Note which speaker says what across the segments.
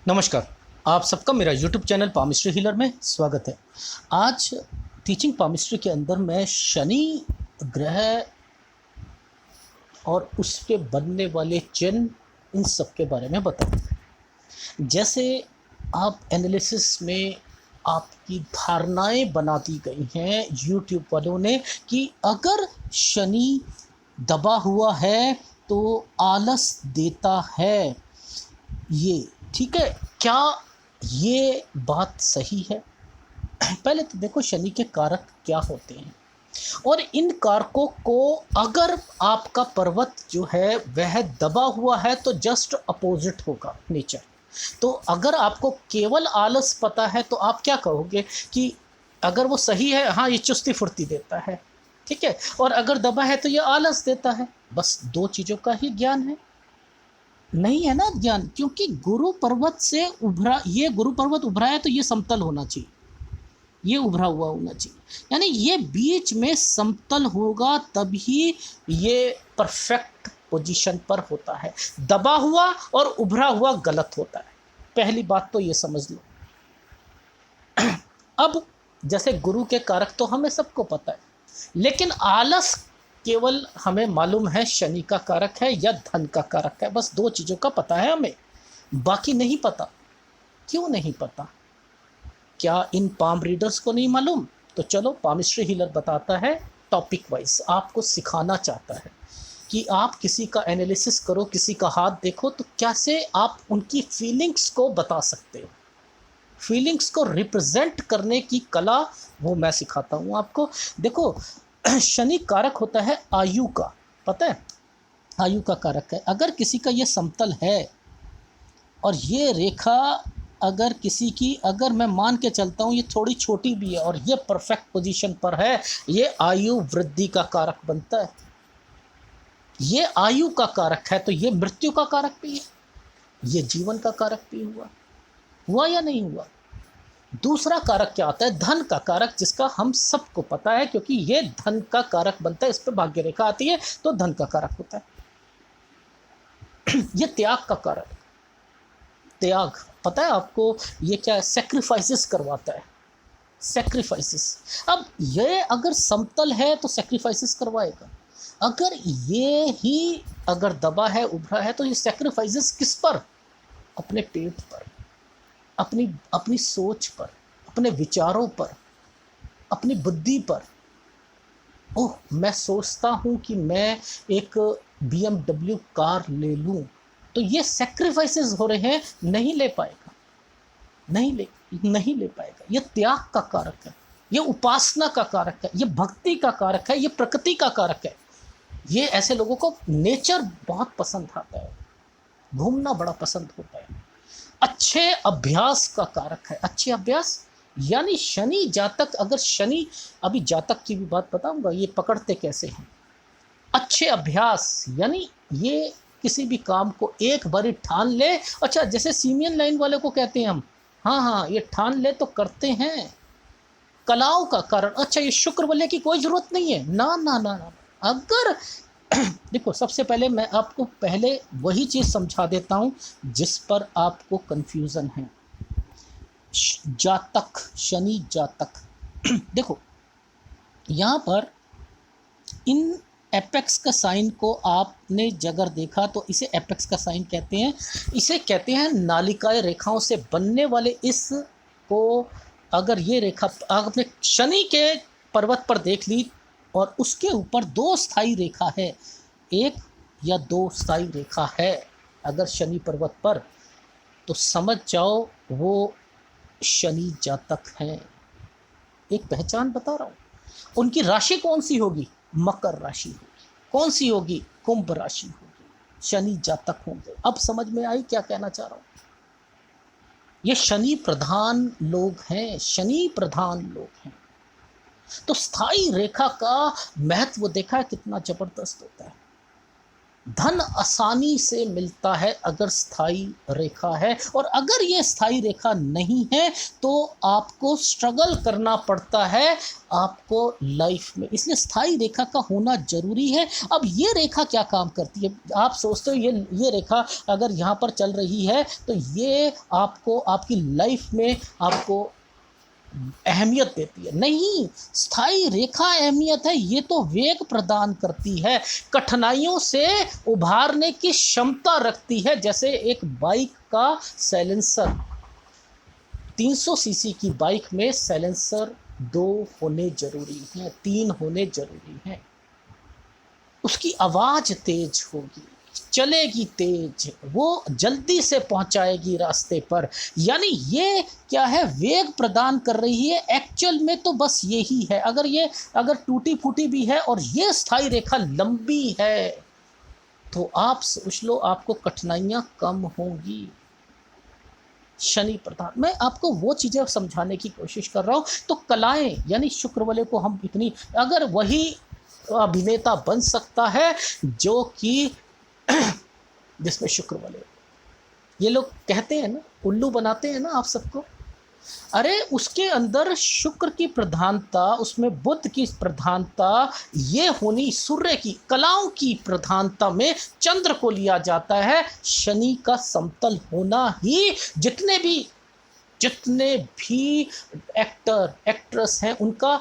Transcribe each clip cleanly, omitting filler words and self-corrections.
Speaker 1: नमस्कार। आप सबका मेरा यूट्यूब चैनल पामिस्ट्री हीलर में स्वागत है। आज टीचिंग पामिस्ट्री के अंदर मैं शनि ग्रह और उसके बनने वाले चिन्ह इन सब के बारे में बताऊंगा। जैसे आप एनालिसिस में आपकी धारणाएं बना दी गई हैं यूट्यूब वालों ने कि अगर शनि दबा हुआ है तो आलस देता है। ये ठीक है क्या? ये बात सही है? पहले तो देखो शनि के कारक क्या होते हैं और इन कारकों को अगर आपका पर्वत जो है वह दबा हुआ है तो जस्ट अपोजिट होगा नेचर। तो अगर आपको केवल आलस पता है तो आप क्या कहोगे कि अगर वो सही है, हाँ ये चुस्ती फुर्ती देता है, ठीक है, और अगर दबा है तो ये आलस देता है। बस दो चीज़ों का ही ज्ञान है, नहीं है ना ज्ञान। क्योंकि गुरु पर्वत से उभरा, ये गुरु पर्वत उभरा है तो ये समतल होना चाहिए, ये उभरा हुआ होना चाहिए, यानी ये बीच में समतल होगा तभी ये परफेक्ट पोजीशन पर होता है। दबा हुआ और उभरा हुआ गलत होता है, पहली बात तो ये समझ लो। अब जैसे गुरु के कारक तो हमें सबको पता है, लेकिन आलस केवल हमें मालूम है शनि का कारक है या धन का कारक है। बस दो चीज़ों का पता है हमें, बाकी नहीं पता। क्यों नहीं पता? क्या इन पाम रीडर्स को नहीं मालूम? तो चलो पामिस्ट्री हीलर बताता है टॉपिक वाइज, आपको सिखाना चाहता है कि आप किसी का एनालिसिस करो, किसी का हाथ देखो तो कैसे आप उनकी फीलिंग्स को बता सकते हो। फीलिंग्स को रिप्रेजेंट करने की कला वो मैं सिखाता हूँ आपको। देखो शनि कारक होता है आयु का, पता है? आयु का कारक है। अगर किसी का ये समतल है और ये रेखा अगर किसी की, अगर मैं मान के चलता हूँ ये थोड़ी छोटी भी है और ये परफेक्ट पोजीशन पर है, ये आयु वृद्धि का कारक बनता है। ये आयु का कारक है तो ये मृत्यु का कारक भी है, ये जीवन का कारक भी हुआ या नहीं हुआ? दूसरा कारक क्या आता है? धन का कारक, जिसका हम सबको पता है क्योंकि ये धन का कारक बनता है, इस पर भाग्य रेखा आती है तो धन का कारक होता है। ये त्याग का कारक, त्याग पता है आपको ये क्या है? सेक्रीफाइसेस करवाता है, सेक्रीफाइसेस। अब ये अगर समतल है तो सेक्रीफाइसेस करवाएगा, अगर ये ही अगर दबा है, उभरा है, तो ये सेक्रीफाइसेस किस पर? अपने पेट पर, अपनी अपनी सोच पर, अपने विचारों पर, अपनी बुद्धि पर। ओह मैं सोचता हूँ कि मैं एक BMW कार ले लूँ, तो ये सेक्रीफाइसेस हो रहे हैं, नहीं ले पाएगा, नहीं ले पाएगा। ये त्याग का कारक है, ये उपासना का कारक है, ये भक्ति का कारक है, ये प्रकृति का कारक है। ये ऐसे लोगों को नेचर बहुत पसंद आता है, घूमना बड़ा पसंद होता है। अच्छे अभ्यास का कारक है, अच्छे अभ्यास यानी शनि जातक, अगर शनि, अभी जातक की भी बात बताऊंगा ये पकड़ते कैसे हैं। अच्छे अभ्यास यानी ये किसी भी काम को एक बारी ठान ले। अच्छा जैसे सीमियन लाइन वाले को कहते हैं हम, हाँ ये ठान ले तो करते हैं। कलाओं का कारण, अच्छा ये शुक्र बोलने की कोई ज़रूरत नहीं है, ना ना ना ना। अगर देखो सबसे पहले मैं आपको पहले वही चीज़ समझा देता हूँ जिस पर आपको कंफ्यूजन है। जातक, शनि जातक देखो यहाँ पर इन एपेक्स का साइन को आपने अगर देखा तो इसे एपेक्स का साइन कहते हैं। इसे कहते हैं नालिकाएं रेखाओं से बनने वाले इस को, अगर ये रेखा आपने शनि के पर्वत पर देख ली और उसके ऊपर दो स्थायी रेखा है, एक या दो स्थायी रेखा है अगर शनि पर्वत पर, तो समझ जाओ वो शनि जातक हैं। एक पहचान बता रहा हूँ। उनकी राशि कौन सी होगी? मकर राशि होगी। कौन सी होगी? कुंभ राशि होगी। शनि जातक होंगे। अब समझ में आई क्या कहना चाह रहा हूँ? ये शनि प्रधान लोग हैं, शनि प्रधान लोग हैं। तो स्थायी रेखा का महत्व देखा है कितना जबरदस्त होता है। धन आसानी से मिलता है अगर स्थायी रेखा है, और अगर ये स्थायी रेखा नहीं है तो आपको स्ट्रगल करना पड़ता है आपको लाइफ में, इसलिए स्थायी रेखा का होना जरूरी है। अब ये रेखा क्या काम करती है, आप सोचते हो ये रेखा अगर यहाँ पर चल रही है तो ये आपको आपकी लाइफ में आपको अहमियत देती है, नहीं, स्थायी रेखा अहमियत है, ये तो वेग प्रदान करती है, कठिनाइयों से उभारने की क्षमता रखती है। जैसे एक बाइक का साइलेंसर, 300 सीसी की बाइक में साइलेंसर 2 होने जरूरी हैं, 3 होने जरूरी हैं, उसकी आवाज़ तेज होगी, चलेगी तेज, वो जल्दी से पहुंचाएगी रास्ते पर, यानी ये क्या है, वेग प्रदान कर रही है। एक्चुअल में तो बस यही है, अगर टूटी फूटी भी है और ये स्थायी रेखा लंबी है तो आप सोच लो आपको कठिनाइयां कम होंगी। शनि प्रधान, मैं आपको वो चीज़ें समझाने की कोशिश कर रहा हूँ। तो कलाएं यानी शुक्र वाले को हम इतनी, अगर वही अभिनेता बन सकता है जो कि जिसमें शुक्र वाले, ये लोग कहते हैं ना, उल्लू बनाते हैं ना आप सबको, अरे उसके अंदर शुक्र की प्रधानता, उसमें बुध की प्रधानता, ये होनी सूर्य की कलाओं की प्रधानता में चंद्र को लिया जाता है। शनि का समतल होना ही, जितने भी एक्टर एक्ट्रेस हैं उनका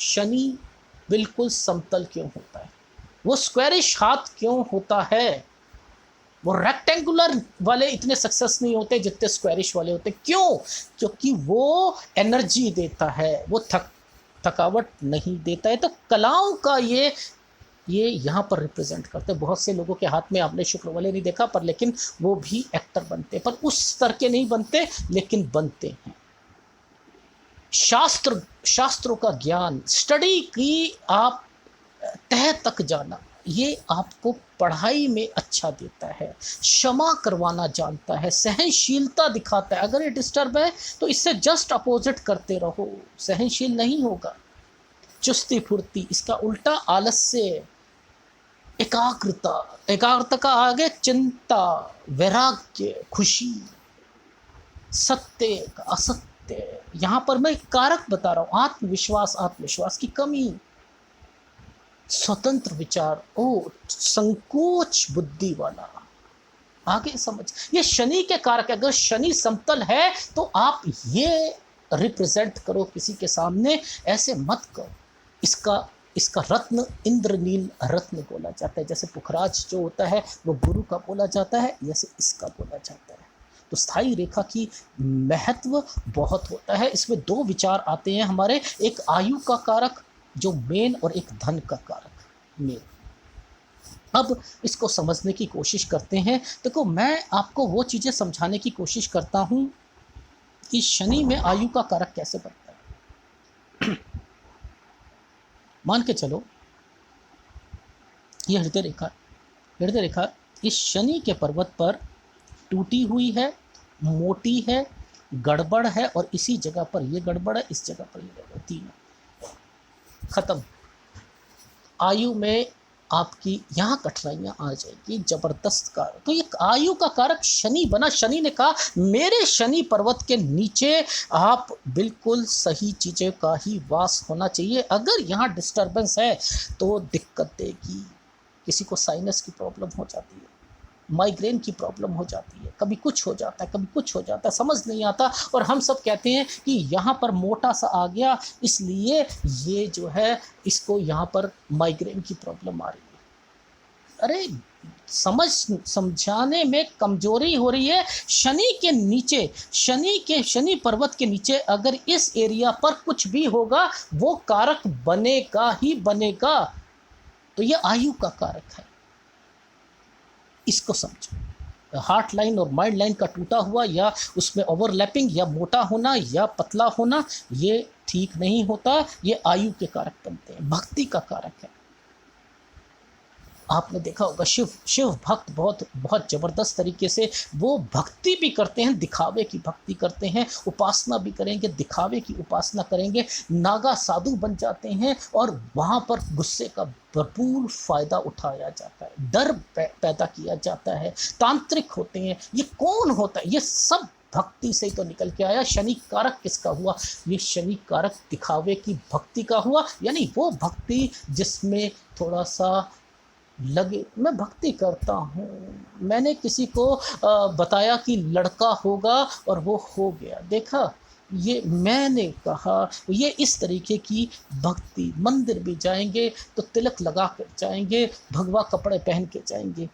Speaker 1: शनि बिल्कुल समतल क्यों होता है, वो स्क्वायरिश हाथ क्यों होता है, वो रेक्टेंगुलर वाले इतने सक्सेस नहीं होते जितने स्क्वायरिश वाले होते, क्यों, क्योंकि वो एनर्जी देता है, वो थकावट नहीं देता है। तो कलाओं का ये यहाँ पर रिप्रेजेंट करते हैं। बहुत से लोगों के हाथ में आपने शुक्र वाले नहीं देखा, पर लेकिन वो भी एक्टर बनते, पर उस स्तर के नहीं बनते, लेकिन बनते हैं। शास्त्रों का ज्ञान, स्टडी की आप तह तक जाना, ये आपको पढ़ाई में अच्छा देता है, क्षमा करवाना जानता है, सहनशीलता दिखाता है। अगर ये डिस्टर्ब है तो इससे जस्ट अपोजिट करते रहो, सहनशील नहीं होगा। चुस्ती फुर्ती, इसका उल्टा आलस्य, एकाग्रता का आगे चिंता, वैराग्य, खुशी, सत्य असत्य, यहाँ पर मैं कारक बता रहा हूँ, आत्मविश्वास की कमी, स्वतंत्र विचार, संकोच बुद्धि वाला, आगे समझ, ये शनि के कारक है। अगर शनि समतल है तो आप ये रिप्रेजेंट करो किसी के सामने, ऐसे मत करो। इसका रत्न इंद्रनील रत्न बोला जाता है, जैसे पुखराज जो होता है वो गुरु का बोला जाता है, जैसे इसका बोला जाता है। तो स्थायी रेखा की महत्व बहुत होता है। इसमें 2 विचार आते हैं हमारे, एक आयु का कारक जो मेन, और एक धन का कारक मेन। अब इसको समझने की कोशिश करते हैं। देखो, मैं आपको वो चीज़ें समझाने की कोशिश करता हूँ कि शनि में आयु का कारक कैसे बनता है। मान के चलो ये हृदय रेखा इस शनि के पर्वत पर टूटी हुई है, मोटी है, गड़बड़ है, और इसी जगह पर ये गड़बड़ है, इस जगह पर ये गड़बड़, तीनों खत्म। आयु में आपकी यहाँ कठिनाइयाँ आ जाएगी, जबरदस्त कारक। तो ये आयु का कारक शनि बना। शनि ने कहा मेरे शनि पर्वत के नीचे आप बिल्कुल सही चीज़ों का ही वास होना चाहिए। अगर यहाँ डिस्टर्बेंस है तो दिक्कत देगी। किसी को साइनस की प्रॉब्लम हो जाती है, माइग्रेन की प्रॉब्लम हो जाती है, कभी कुछ हो जाता है, कभी कुछ हो जाता है, समझ नहीं आता। और हम सब कहते हैं कि यहाँ पर मोटा सा आ गया, इसलिए ये जो है इसको यहाँ पर माइग्रेन की प्रॉब्लम आ रही है। अरे समझाने में कमजोरी हो रही है। शनि के नीचे, शनि पर्वत के नीचे अगर इस एरिया पर कुछ भी होगा वो कारक बनेगा ही बनेगा। तो ये आयु का कारक है, इसको समझो। हार्ट लाइन और माइंड लाइन का टूटा हुआ, या उसमें ओवरलैपिंग, या मोटा होना, या पतला होना, ये ठीक नहीं होता। ये आयु के कारक बनते हैं, भक्ति का कारक है। आपने देखा होगा शिव शिव भक्त बहुत बहुत ज़बरदस्त तरीके से वो भक्ति भी करते हैं, दिखावे की भक्ति करते हैं, उपासना भी करेंगे, दिखावे की उपासना करेंगे, नागा साधु बन जाते हैं और वहाँ पर गुस्से का भरपूर फ़ायदा उठाया जाता है, डर पैदा किया जाता है, तांत्रिक होते हैं। ये कौन होता है? ये सब भक्ति से ही तो निकल के आया। शनि कारक किसका हुआ? ये शनि कारक दिखावे की भक्ति का हुआ, यानी वो भक्ति जिसमें थोड़ा सा लगे मैं भक्ति करता हूँ, मैंने किसी को बताया कि लड़का होगा और वो हो गया, देखा ये मैंने कहा, ये इस तरीके की भक्ति। मंदिर भी जाएंगे तो तिलक लगा कर जाएंगे, भगवा कपड़े पहन के जाएंगे,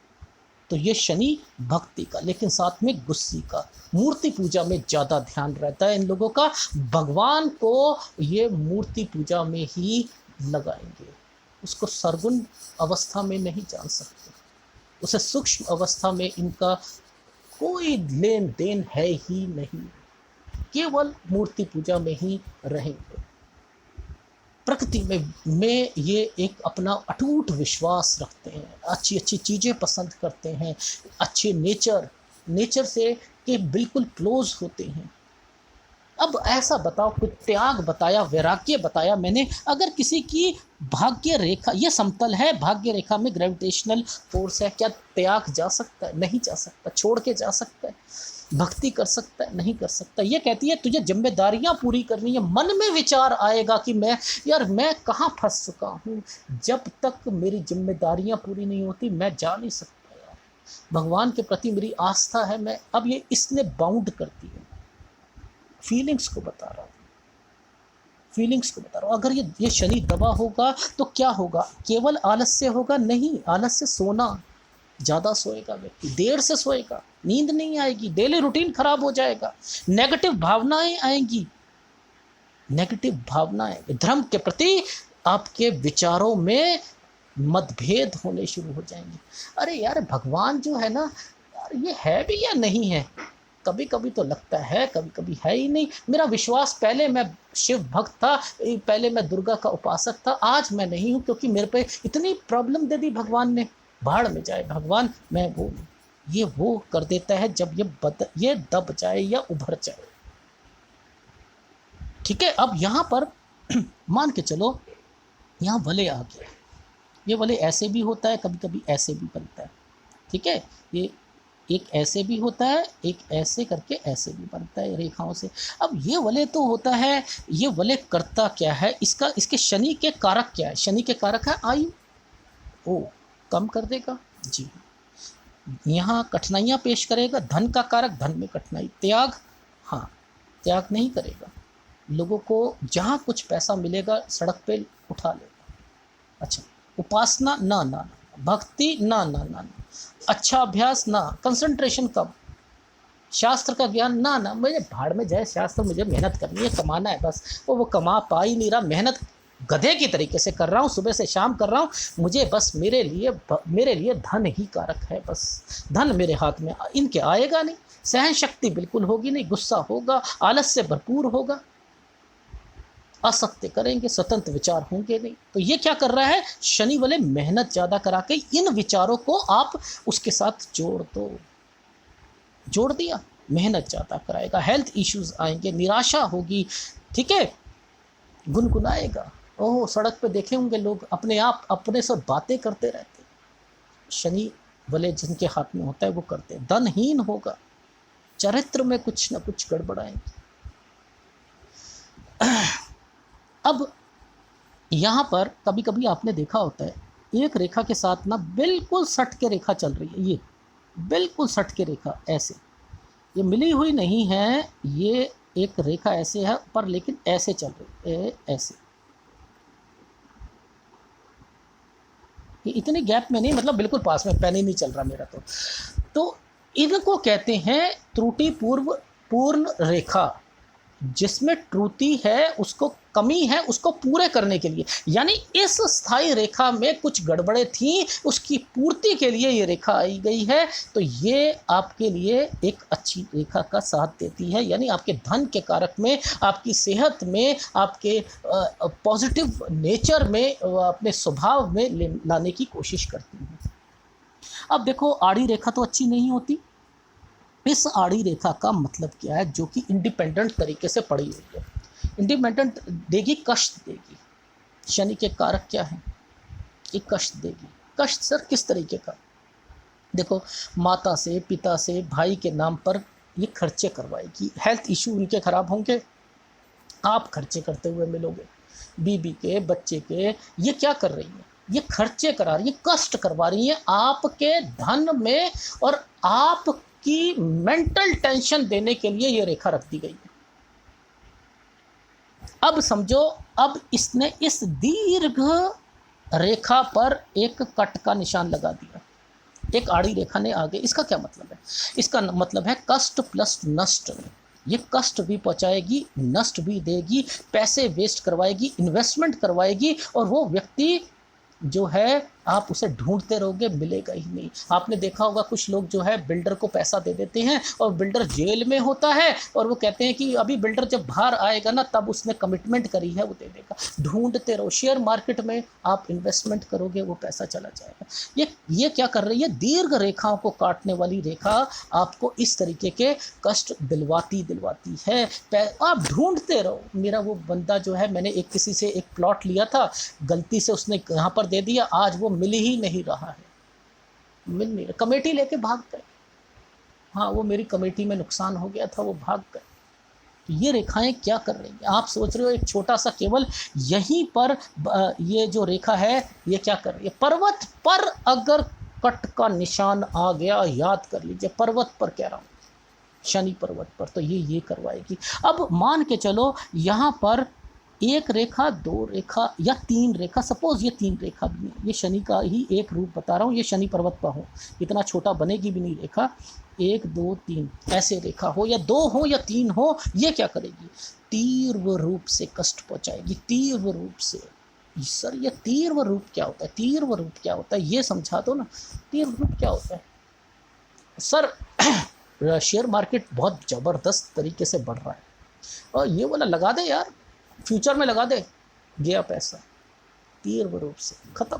Speaker 1: तो ये शनि भक्ति का, लेकिन साथ में गुस्सी का। मूर्ति पूजा में ज़्यादा ध्यान रहता है इन लोगों का, भगवान को ये मूर्ति पूजा में ही लगाएंगे, उसको सरगुण अवस्था में नहीं जान सकते, उसे सूक्ष्म अवस्था में इनका कोई लेन देन है ही नहीं, केवल मूर्ति पूजा में ही रहेंगे। प्रकृति में ये एक अपना अटूट विश्वास रखते हैं, अच्छी अच्छी चीज़ें पसंद करते हैं, अच्छे नेचर से के बिल्कुल क्लोज होते हैं। अब ऐसा बताओ, कुछ त्याग बताया, वैराग्य बताया मैंने, अगर किसी की भाग्य रेखा, ये समतल है, भाग्य रेखा में ग्रेविटेशनल फोर्स है, क्या त्याग जा सकता है? नहीं जा सकता। छोड़ के जा सकता है? भक्ति कर सकता है? नहीं कर सकता। ये कहती है तुझे जिम्मेदारियां पूरी करनी है। मन में विचार आएगा कि मैं कहाँ फंस चुका हूँ, जब तक मेरी जिम्मेदारियां पूरी नहीं होती मैं जा नहीं सकता यार। भगवान के प्रति मेरी आस्था है, मैं अब ये इसने बाउंड करती है। फीलिंग्स को बता रहा हूँ, अगर ये शनि दबा होगा तो क्या होगा? केवल आलस्य होगा? नहीं, आलस्य सोना, ज़्यादा सोएगा व्यक्ति, देर से सोएगा, नींद नहीं आएगी, डेली रूटीन खराब हो जाएगा, नेगेटिव भावनाएं आएंगी, धर्म के प्रति आपके विचारों में मतभेद होने शुरू हो जाएंगे। अरे यार, भगवान जो है ना यार, ये है भी या नहीं है? कभी कभी तो लगता है, कभी कभी है ही नहीं। मेरा विश्वास, पहले मैं शिव भक्त था, पहले मैं दुर्गा का उपासक था, आज मैं नहीं हूँ, क्योंकि मेरे पे इतनी प्रॉब्लम दे दी भगवान ने। भाड़ में जाए भगवान, मैं वो नहीं। ये वो कर देता है जब ये दब जाए या उभर जाए। ठीक है, अब यहाँ पर मान के चलो, यहाँ वलय आ गया, ये वलय ऐसे भी होता है, कभी कभी ऐसे भी बनता है। ठीक है, ये एक ऐसे भी होता है, एक ऐसे करके ऐसे भी बनता है रेखाओं से। अब ये वलय तो होता है, ये वलय करता क्या है? इसके शनि के कारक क्या है? शनि के कारक है आयु, ओ कम कर देगा जी, यहाँ कठिनाइयाँ पेश करेगा। धन का कारक, धन में कठिनाई। त्याग, हाँ त्याग नहीं करेगा, लोगों को जहाँ कुछ पैसा मिलेगा सड़क पे उठा लेगा। अच्छा, उपासना ना, भक्ति ना, अच्छा अभ्यास ना, कंसंट्रेशन कम, शास्त्र का ज्ञान ना, मुझे भाड़ में जाए शास्त्र, मुझे मेहनत करनी है, कमाना है बस। वो कमा पा ही नहीं रहा, मेहनत गधे की तरीके से कर रहा हूँ, सुबह से शाम कर रहा हूँ, मुझे बस मेरे लिए धन ही कारक है, बस धन मेरे हाथ में इनके आएगा नहीं, सहन शक्ति बिल्कुल होगी नहीं, गुस्सा होगा, आलस्य भरपूर होगा, असत्य करेंगे, स्वतंत्र विचार होंगे नहीं। तो ये क्या कर रहा है? शनि वाले मेहनत ज़्यादा करा के इन विचारों को आप उसके साथ जोड़ दिया, मेहनत ज़्यादा कराएगा, हेल्थ इश्यूज आएंगे, निराशा होगी, ठीक है, गुनगुनाएगा। ओह, सड़क पे देखे होंगे लोग अपने से बातें करते रहते। शनि वाले जिनके हाथ में होता है वो करते हैं। धनहीन होगा, चरित्र में कुछ न कुछ गड़बड़ाएंगे। अब यहाँ पर कभी कभी आपने देखा होता है, एक रेखा के साथ ना बिल्कुल सट के रेखा चल रही है, ये बिल्कुल सट के रेखा ऐसे, ये मिली हुई नहीं है, ये एक रेखा ऐसे है पर लेकिन ऐसे चल रही है, ऐसे, ये इतने गैप में नहीं, मतलब बिल्कुल पास में, पेन ही नहीं चल रहा मेरा तो इनको कहते हैं त्रुटिपूर्ण रेखा, जिसमें त्रुटि है, उसको कमी है, उसको पूरे करने के लिए, यानी इस स्थायी रेखा में कुछ गड़बड़े थी, उसकी पूर्ति के लिए ये रेखा आई गई है। तो ये आपके लिए एक अच्छी रेखा का साथ देती है, यानी आपके धन के कारक में, आपकी सेहत में, आपके पॉजिटिव नेचर में, अपने स्वभाव में लाने की कोशिश करती है। अब देखो आड़ी रेखा तो अच्छी नहीं होती। इस आड़ी रेखा का मतलब क्या है, जो कि इंडिपेंडेंट तरीके से पड़ी हुई है, इंडिपेंडेंट देगी, कष्ट देगी। शनि के कारक क्या है, ये कष्ट देगी। कष्ट सर किस तरीके का, देखो माता से, पिता से, भाई के नाम पर ये खर्चे करवाएगी। हेल्थ इशू उनके खराब होंगे, आप खर्चे करते हुए मिलोगे। बीबी के, बच्चे के, ये क्या कर रही है, ये खर्चे करा रही है, कष्ट करवा रही है आपके धन में, और आपकी मेंटल टेंशन देने के लिए ये रेखा रख दी गई है। अब समझो, अब इसने इस दीर्घ रेखा पर एक कट का निशान लगा दिया, एक आड़ी रेखा ने आगे। इसका क्या मतलब है, इसका मतलब है कष्ट प्लस नष्ट। ये कष्ट भी पहुंचाएगी, नष्ट भी देगी, पैसे वेस्ट करवाएगी, इन्वेस्टमेंट करवाएगी, और वो व्यक्ति जो है आप उसे ढूंढते रहोगे, मिलेगा ही नहीं। आपने देखा होगा कुछ लोग जो है बिल्डर को पैसा दे देते हैं, और बिल्डर जेल में होता है, और वो कहते हैं कि अभी बिल्डर जब बाहर आएगा ना तब उसने कमिटमेंट करी है वो दे देगा। ढूंढते रहो, शेयर मार्केट में आप इन्वेस्टमेंट करोगे, वो पैसा चला जाएगा। ये क्या कर रही है, दीर्घ रेखाओं को काटने वाली रेखा आपको इस तरीके के कष्ट दिलवाती है। आप ढूंढते रहो। मेरा वो बंदा जो है, मैंने एक किसी से एक प्लॉट लिया था, गलती से उसने यहाँ पर दे दिया, आज वो मिल ही नहीं रहा है, मिल नहीं रहा। कमेटी लेके भाग गए, हाँ वो मेरी कमेटी में नुकसान हो गया था, वो भाग गए। तो ये रेखाएं क्या कर रही हैं, आप सोच रहे हो एक छोटा सा केवल यहीं पर ये जो रेखा है ये क्या कर रही है, पर्वत पर अगर कट का निशान आ गया, याद कर लीजिए, पर्वत पर कह रहा हूँ, शनि पर्वत पर, तो ये करवाएगी। अब मान के चलो यहाँ पर एक रेखा, दो रेखा या तीन रेखा, सपोज ये तीन रेखा भी है, ये शनि का ही एक रूप बता रहा हूँ, ये शनि पर्वत पर हो, इतना छोटा बनेगी भी नहीं रेखा, एक दो तीन ऐसे रेखा हो, या दो हो या तीन हो, ये क्या करेगी, तीव्र रूप से कष्ट पहुंचाएगी, तीव्र रूप से। सर ये तीव्र रूप क्या होता है, तीव्र रूप क्या होता है, ये समझा दो ना, तीव्र रूप क्या होता है। सर शेयर मार्केट बहुत ज़बरदस्त तरीके से बढ़ रहा है, और ये वाला लगा दे यार, फ्यूचर में लगा दे, गया पैसा, तीव्र रूप से खत्म।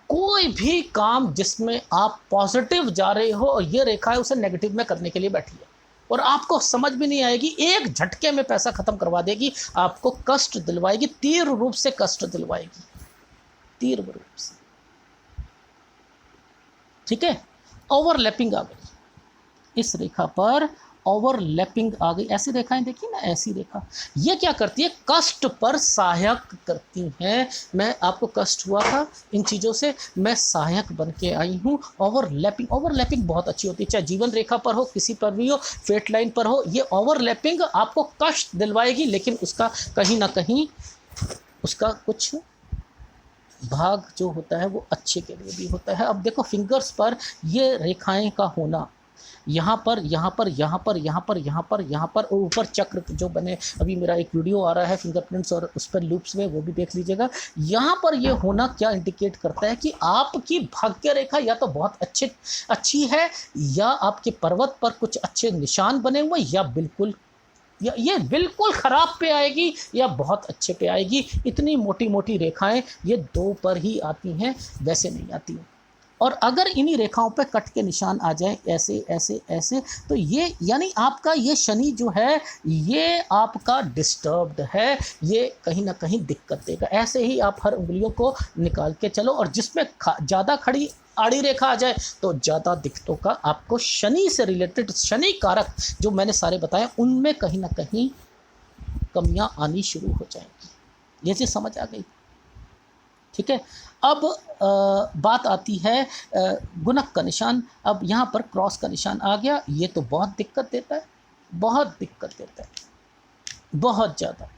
Speaker 1: कोई भी काम जिसमें आप पॉजिटिव जा रहे हो और ये रेखा है उसे नेगेटिव में करने के लिए बैठी है, और आपको समझ भी नहीं आएगी, एक झटके में पैसा खत्म करवा देगी, आपको कष्ट दिलवाएगी, तीव्र रूप से कष्ट दिलवाएगी, तीव्र रूप से। ठीक है, ओवरलैपिंग आ गई, इस रेखा पर ओवरलैपिंग आ गई। ऐसी रेखाएं देखी ना, ऐसी रेखा ये क्या करती है, कष्ट पर सहायक करती हैं। मैं आपको कष्ट हुआ था इन चीज़ों से, मैं सहायक बन के आई हूँ। ओवरलैपिंग बहुत अच्छी होती है, चाहे जीवन रेखा पर हो, किसी पर भी हो, फेट लाइन पर हो, ये ओवरलैपिंग आपको कष्ट दिलवाएगी, लेकिन उसका कहीं ना कहीं उसका कुछ भाग जो होता है वो अच्छे के लिए भी होता है। अब देखो फिंगर्स पर ये रेखाएं का होना, यहाँ पर, यहाँ पर, यहाँ पर, यहाँ पर, यहाँ पर, यहाँ पर, और ऊपर चक्र जो बने, अभी मेरा एक वीडियो आ रहा है फिंगरप्रिंट्स और उस पर लूप्स में, वो भी देख लीजिएगा। यहाँ पर ये होना क्या इंडिकेट करता है कि आपकी भाग्य रेखा या तो बहुत अच्छी है, या आपके पर्वत पर कुछ अच्छे निशान बने हुए, या बिल्कुल, या ये बिल्कुल ख़राब पे आएगी या बहुत अच्छे पे आएगी। इतनी मोटी मोटी रेखाएं ये दो पर ही आती हैं, वैसे नहीं आती। और अगर इन्हीं रेखाओं पे कट के निशान आ जाए, ऐसे ऐसे ऐसे, तो ये यानी आपका ये शनि जो है ये आपका डिस्टर्ब्ड है, ये कहीं ना कहीं दिक्कत देगा। ऐसे ही आप हर उंगलियों को निकाल के चलो, और जिसमें ज़्यादा खड़ी आड़ी रेखा आ जाए तो ज़्यादा दिक्कतों का आपको शनि से रिलेटेड, शनि कारक जो मैंने सारे बताए, उनमें कहीं ना कहीं कमियां आनी शुरू हो जाएंगी। ये चीज़ समझ आ गई, ठीक है। अब बात आती है गुणक का निशान। अब यहाँ पर क्रॉस का निशान आ गया, ये तो बहुत दिक्कत देता है, बहुत दिक्कत देता है, बहुत ज़्यादा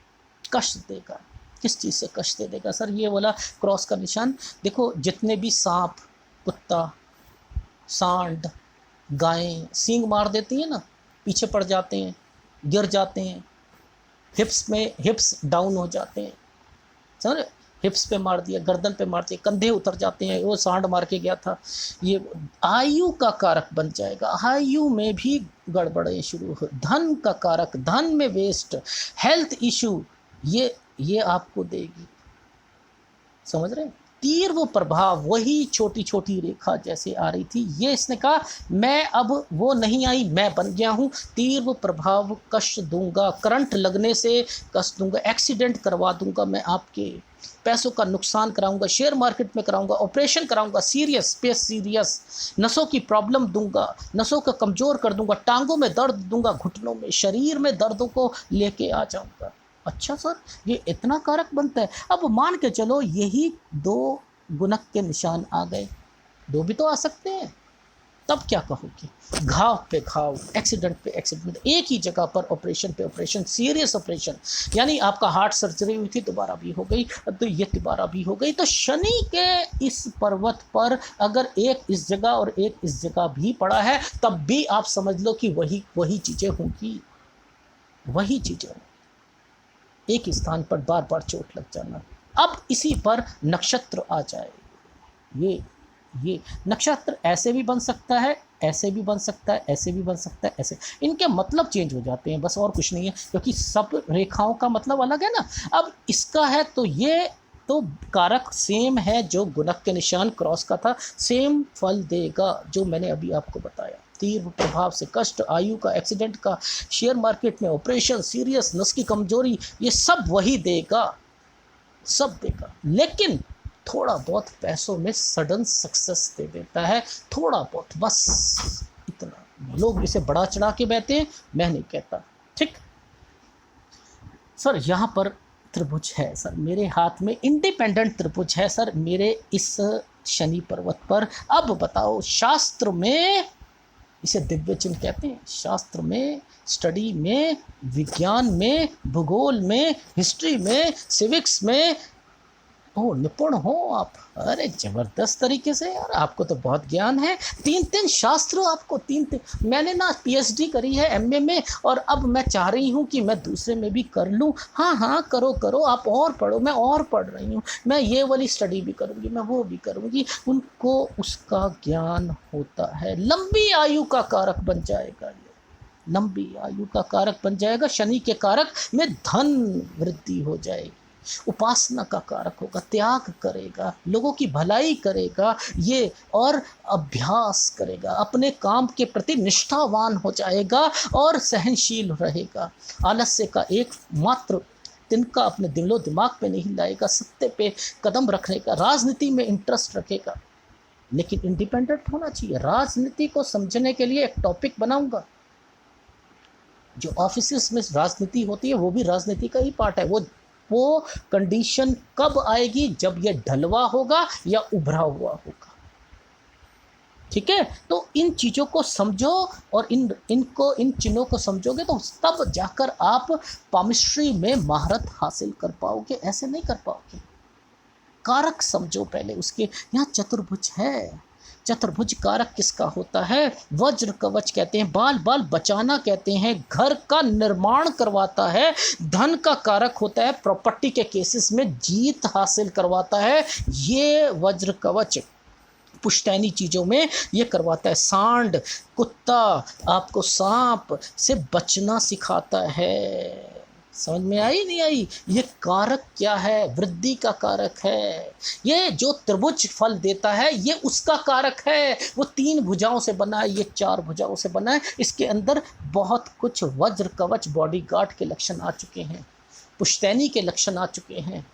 Speaker 1: कष्ट देगा। किस चीज़ से कष्ट दे देगा सर, ये वाला क्रॉस का निशान। देखो जितने भी सांप, कुत्ता, सांड, गायें सींग मार देती हैं ना, पीछे पड़ जाते हैं, गिर जाते हैं, हिप्स डाउन हो जाते हैं, समझ, हिप्स पे मार दिया, गर्दन पे मार दिया, कंधे उतर जाते हैं, वो सांड मार के गया था। ये आयु का कारक बन जाएगा, आयु में भी गड़बड़ें शुरू हो, धन का कारक, धन में वेस्ट, हेल्थ इशू ये आपको देगी, समझ रहे हैं। तीव्र प्रभाव, वही छोटी छोटी रेखा जैसे आ रही थी, ये इसने कहा मैं अब वो नहीं आई, मैं बन गया हूँ। तीव्र प्रभाव, कष्ट दूंगा, करंट लगने से कष्ट दूंगा, एक्सीडेंट करवा दूंगा, मैं आपके पैसों का नुकसान कराऊंगा, शेयर मार्केट में कराऊंगा, ऑपरेशन कराऊंगा, सीरियस पे सीरियस, नसों की प्रॉब्लम दूंगा, नसों को कमज़ोर कर दूंगा, टांगों में दर्द दूंगा, घुटनों में, शरीर में दर्दों को लेके आ जाऊंगा। अच्छा सर, ये इतना कारक बनता है। अब मान के चलो यही दो गुणक के निशान आ गए, दो भी तो आ सकते हैं, तब क्या कहोगे? घाव पे घाव, एक्सीडेंट पे एक्सीडेंट, एक ही जगह पर ऑपरेशन पे ऑपरेशन, सीरियस ऑपरेशन, यानी आपका हार्ट सर्जरी हुई थी दोबारा भी हो गई, तो ये दोबारा भी हो गई। तो शनि के इस पर्वत पर अगर एक इस जगह और एक इस जगह भी पड़ा है, तब भी आप समझ लो कि वही चीज़ें होंगी, वही चीज़ें, एक स्थान पर बार बार चोट लग जाना। अब इसी पर नक्षत्र आ जाए, ये नक्षत्र ऐसे भी बन सकता है, ऐसे भी बन सकता है, ऐसे भी बन सकता है, ऐसे, इनके मतलब चेंज हो जाते हैं, बस और कुछ नहीं है, क्योंकि सब रेखाओं का मतलब अलग है ना। अब इसका है तो ये तो कारक सेम है जो गुणक के निशान क्रॉस का था, सेम फल देगा जो मैंने अभी आपको बताया। तीव्र प्रभाव से कष्ट, आयु का, एक्सीडेंट का, शेयर मार्केट में ऑपरेशन, सीरियस, नस की कमजोरी, ये सब वही देगा, सब देगा। लेकिन थोड़ा बहुत पैसों में सडन सक्सेस दे देता है, थोड़ा बहुत, बस इतना। लोग इसे बढ़ा चढ़ा के बहते हैं, मैं नहीं कहता। ठीक सर, यहाँ पर त्रिभुज है सर मेरे हाथ में, इंडिपेंडेंट त्रिभुज है सर मेरे इस शनि पर्वत पर। अब बताओ, शास्त्र में इसे दिव्य चिन्ह कहते हैं, शास्त्र में, स्टडी में, विज्ञान में, भूगोल में, हिस्ट्री में, सिविक्स में निपुण हो आप। अरे ज़बरदस्त तरीके से यार, आपको तो बहुत ज्ञान है। तीन शास्त्र आपको, मैंने ना पीएचडी करी है एमए में, और अब मैं चाह रही हूँ कि मैं दूसरे में भी कर लूँ। हाँ, करो आप और पढ़ो, मैं और पढ़ रही हूँ, मैं ये वाली स्टडी भी करूँगी, मैं वो भी करूँगी। उनको उसका ज्ञान होता है। लंबी आयु का कारक बन जाएगा, ये लंबी आयु का कारक बन जाएगा। शनि के कारक में धन वृद्धि हो जाएगी, उपासना का कारक होगा, त्याग करेगा, लोगों की भलाई करेगा ये, और अभ्यास करेगा, अपने काम के प्रति निष्ठावान हो जाएगा और सहनशील रहेगा। आलस्य का एक मात्र तिनका अपने दिलो दिमाग पे नहीं लाएगा, सत्य पे कदम रखने का, राजनीति में इंटरेस्ट रखेगा, लेकिन इंडिपेंडेंट होना चाहिए। राजनीति को समझने के लिए एक टॉपिक बनाऊंगा, जो ऑफिस में राजनीति होती है वो भी राजनीति का ही पार्ट है। वो कंडीशन कब आएगी? जब ये ढलवा होगा या उभरा हुआ होगा। ठीक है, तो इन चीज़ों को समझो, और इन चिन्हों को समझोगे तो तब जाकर आप पामिस्ट्री में महारत हासिल कर पाओगे, ऐसे नहीं कर पाओगे। कारक समझो पहले उसके। यहाँ चतुर्भुज है, चतुर्भुज कारक किसका होता है? वज्र कवच कहते हैं, बाल बचाना कहते हैं, घर का निर्माण करवाता है, धन का कारक होता है, प्रॉपर्टी के केसेस में जीत हासिल करवाता है। ये वज्र कवच पुश्तैनी चीज़ों में ये करवाता है। सांड, कुत्ता, आपको सांप से बचना सिखाता है। समझ में आई नहीं आई? ये कारक क्या है? वृद्धि का कारक है। ये जो त्रिभुज फल देता है ये उसका कारक है। वो 3 भुजाओं से बना है, ये 4 भुजाओं से बना है। इसके अंदर बहुत कुछ वज्र कवच बॉडीगार्ड के लक्षण आ चुके हैं, पुश्तैनी के लक्षण आ चुके हैं।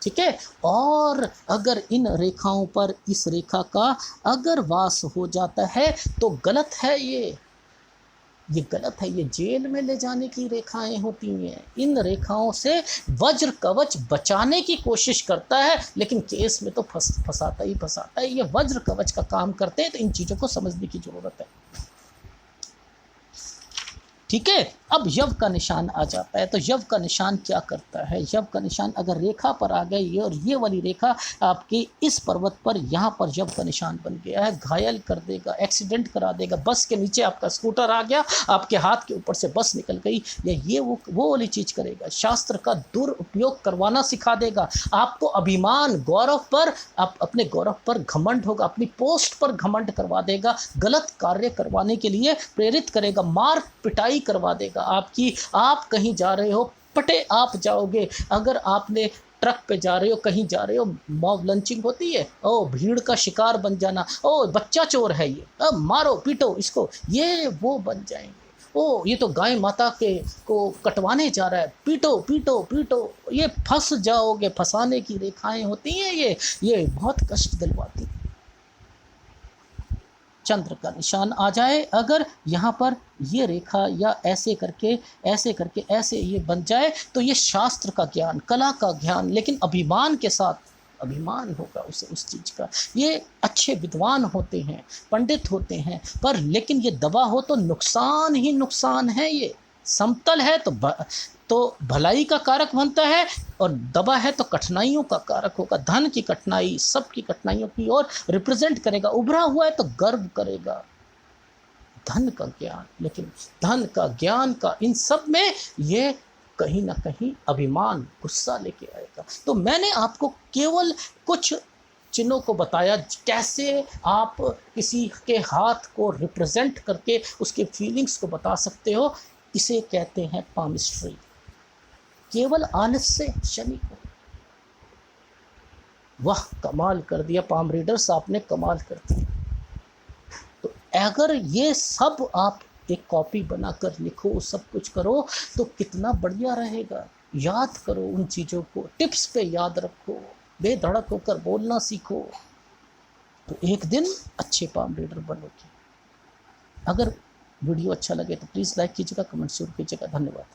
Speaker 1: ठीक है, और अगर इन रेखाओं पर इस रेखा का अगर वास हो जाता है तो गलत है। ये गलत है, ये जेल में ले जाने की रेखाएं होती हैं। इन रेखाओं से वज्र कवच बचाने की कोशिश करता है, लेकिन केस में तो फंसाता है। ये वज्र कवच का काम करते हैं, तो इन चीज़ों को समझने की ज़रूरत है। ठीक है, अब यव का निशान आ जाता है। तो यव का निशान क्या करता है? यव का निशान अगर रेखा पर आ गई, और ये वाली रेखा आपके इस पर्वत पर, यहाँ पर यव का निशान बन गया है, घायल कर देगा, एक्सीडेंट करा देगा। बस के नीचे आपका स्कूटर आ गया, आपके हाथ के ऊपर से बस निकल गई, या ये वो वाली चीज़ करेगा। शास्त्र का दुरुपयोग करवाना सिखा देगा आपको। अभिमान, गौरव पर, आप अपने गौरव पर घमंड होगा, अपनी पोस्ट पर घमंड करवा देगा, गलत कार्य करवाने के लिए प्रेरित करेगा, मार पिटाई करवा देगा आपकी। आप कहीं जा रहे हो, पटे आप जाओगे। अगर आपने ट्रक पे जा रहे हो, कहीं जा रहे हो, मॉब लंचिंग होती है, ओ भीड़ का शिकार बन जाना, ओ बच्चा चोर है ये, अब मारो पीटो इसको, ये वो बन जाएंगे। ओ ये तो गाय माता के को कटवाने जा रहा है, पीटो पीटो पीटो, ये फंस जाओगे, फंसाने की रेखाएं होती हैं ये बहुत कष्ट दिलवाती। चंद्र का निशान आ जाए अगर यहाँ पर ये रेखा, या ऐसे करके ऐसे ये बन जाए, तो ये शास्त्र का ज्ञान, कला का ज्ञान, लेकिन अभिमान के साथ, अभिमान होगा उसे उस चीज़ का। ये अच्छे विद्वान होते हैं, पंडित होते हैं, पर लेकिन ये दबा हो तो नुकसान ही नुकसान है। ये समतल है तो भलाई का कारक बनता है, और दबा है तो कठिनाइयों का कारक होगा। धन की कठिनाई, सबकी कठिनाइयों की ओर रिप्रेजेंट करेगा। उभरा हुआ है तो गर्व करेगा धन का ज्ञान, लेकिन धन का, ज्ञान का, इन सब में ये कहीं ना कहीं अभिमान, गुस्सा लेके आएगा। तो मैंने आपको केवल कुछ चिन्हों को बताया, कैसे आप किसी के हाथ को रिप्रेजेंट करके उसके फीलिंग्स को बता सकते हो। इसे कहते हैं पामिस्ट्री। केवल आलस से शनि को, वाह कमाल कर दिया पाम रीडर्स, आपने कमाल कर दिया। तो अगर ये सब आप एक कॉपी बनाकर लिखो, सब कुछ करो, तो कितना बढ़िया रहेगा। याद करो उन चीज़ों को, टिप्स पे याद रखो, बेधड़क होकर बोलना सीखो, तो एक दिन अच्छे पाम रीडर बनोगे। अगर वीडियो अच्छा लगे तो प्लीज़ लाइक कीजिएगा, कमेंट जरूर कीजिएगा। धन्यवाद।